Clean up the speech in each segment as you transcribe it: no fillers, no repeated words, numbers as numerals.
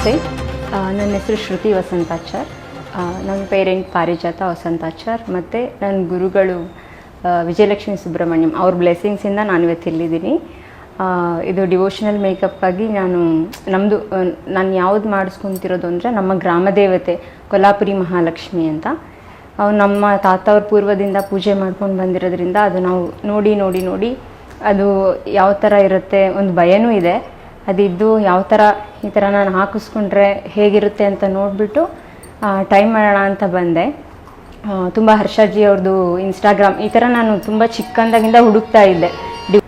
ನಮಸ್ತೆ. ನನ್ನ ಹೆಸರು ಶ್ರುತಿ ವಸಂತಾಚಾರ್. ನನ್ನ ಪೇರೆಂಟ್ ಪಾರಿಜಾತ ವಸಂತಾಚಾರ್ ಮತ್ತು ನನ್ನ ಗುರುಗಳು ವಿಜಯಲಕ್ಷ್ಮಿ ಸುಬ್ರಹ್ಮಣ್ಯಂ. ಅವ್ರ ಬ್ಲೆಸ್ಸಿಂಗ್ಸಿಂದ ನಾನು ಇವತ್ತು ಇಲ್ಲಿದ್ದೀನಿ. ಇದು ಡಿವೋಷನಲ್ ಮೇಕಪ್ಗಾಗಿ ನಾನು ಯಾವ್ದು ಮಾಡಿಸ್ಕೊತಿರೋದು ಅಂದರೆ ನಮ್ಮ ಗ್ರಾಮ ದೇವತೆ ಕೊಲ್ಲಾಪುರಿ ಮಹಾಲಕ್ಷ್ಮಿ ಅಂತ. ನಮ್ಮ ತಾತ ಅವ್ರ ಪೂರ್ವದಿಂದ ಪೂಜೆ ಮಾಡ್ಕೊಂಡು ಬಂದಿರೋದ್ರಿಂದ ಅದು ನಾವು ನೋಡಿ ಅದು ಯಾವ ಥರ ಇರುತ್ತೆ, ಒಂದು ಭಯನೂ ಇದೆ. ಅದಿದ್ದು ಯಾವ ಥರ ಈ ಥರ ನಾನು ಹಾಕಿಸ್ಕೊಂಡ್ರೆ ಹೇಗಿರುತ್ತೆ ಅಂತ ನೋಡಿಬಿಟ್ಟು ಟ್ರೈ ಮಾಡೋಣ ಅಂತ ಬಂದೆ. ತುಂಬ ಹರ್ಷಾಜಿ ಅವ್ರದ್ದು ಇನ್ಸ್ಟಾಗ್ರಾಮ್ ಈ ಥರ ನಾನು ತುಂಬ ಚಿಕ್ಕಂದಾಗಿಂದ ಹುಡುಕ್ತಾ ಇದ್ದೆ.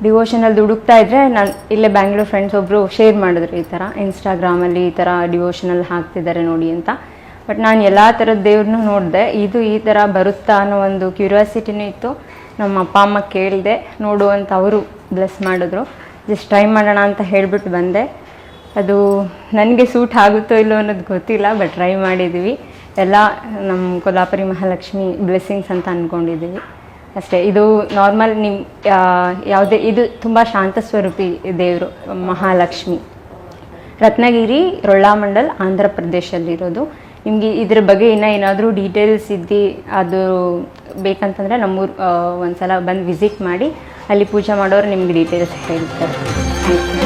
ಡಿವೋಷನಲ್ದು ಹುಡುಕ್ತಾ ಇದ್ದರೆ ನಾನು ಇಲ್ಲೇ ಬ್ಯಾಂಗ್ಳೂರ್ ಫ್ರೆಂಡ್ಸ್ ಒಬ್ಬರು ಶೇರ್ ಮಾಡಿದ್ರು, ಈ ಥರ ಇನ್ಸ್ಟಾಗ್ರಾಮಲ್ಲಿ ಈ ಥರ ಡಿವೋಷನಲ್ ಹಾಕ್ತಿದ್ದಾರೆ ನೋಡಿ ಅಂತ. ಬಟ್ ನಾನು ಎಲ್ಲ ಥರದ ದೇವ್ರನ್ನೂ ನೋಡಿದೆ. ಇದು ಈ ಥರ ಬರುತ್ತಾ ಅನ್ನೋ ಒಂದು ಕ್ಯೂರಿಯಾಸಿಟಿನೂ ಇತ್ತು. ನಮ್ಮ ಅಪ್ಪ ಅಮ್ಮ ಕೇಳಿದೆ, ನೋಡು ಅಂತ ಅವರು ಬ್ಲೆಸ್ ಮಾಡಿದ್ರು. ಜಸ್ಟ್ ಟ್ರೈ ಮಾಡೋಣ ಅಂತ ಹೇಳಿಬಿಟ್ಟು ಬಂದೆ. ಅದು ನನಗೆ ಸೂಟ್ ಆಗುತ್ತೋ ಇಲ್ಲೋ ಅನ್ನೋದು ಗೊತ್ತಿಲ್ಲ, ಬಟ್ ಟ್ರೈ ಮಾಡಿದ್ದೀವಿ. ಎಲ್ಲ ನಮ್ಮ ಕೊಲ್ಲಾಪುರಿ ಮಹಾಲಕ್ಷ್ಮಿ ಬ್ಲೆಸ್ಸಿಂಗ್ಸ್ ಅಂತ ಅಂದ್ಕೊಂಡಿದ್ದೀವಿ ಅಷ್ಟೇ. ಇದು ನಾರ್ಮಲ್ ಯಾವುದೇ ಇದು ತುಂಬ ಶಾಂತ ಸ್ವರೂಪಿ ದೇವರು ಮಹಾಲಕ್ಷ್ಮಿ. ರತ್ನಗಿರಿ ರೊಳ್ಳಾಮಂಡಲ್ ಆಂಧ್ರ ಪ್ರದೇಶಲ್ಲಿರೋದು. ನಿಮಗೆ ಇದ್ರ ಬಗ್ಗೆ ಏನಾದರೂ ಡೀಟೇಲ್ಸ್ ಅದು ಬೇಕಂತಂದರೆ ನಮ್ಮೂರು ಒಂದು ಸಲ ಬಂದು ವಿಸಿಟ್ ಮಾಡಿ, ಅಲ್ಲಿ ಪೂಜೆ ಮಾಡೋರು ನಿಮ್ಗೆ ಡೀಟೇಲ್ಸ್ ಹೇಳ್ತಾರೆ. Thank you.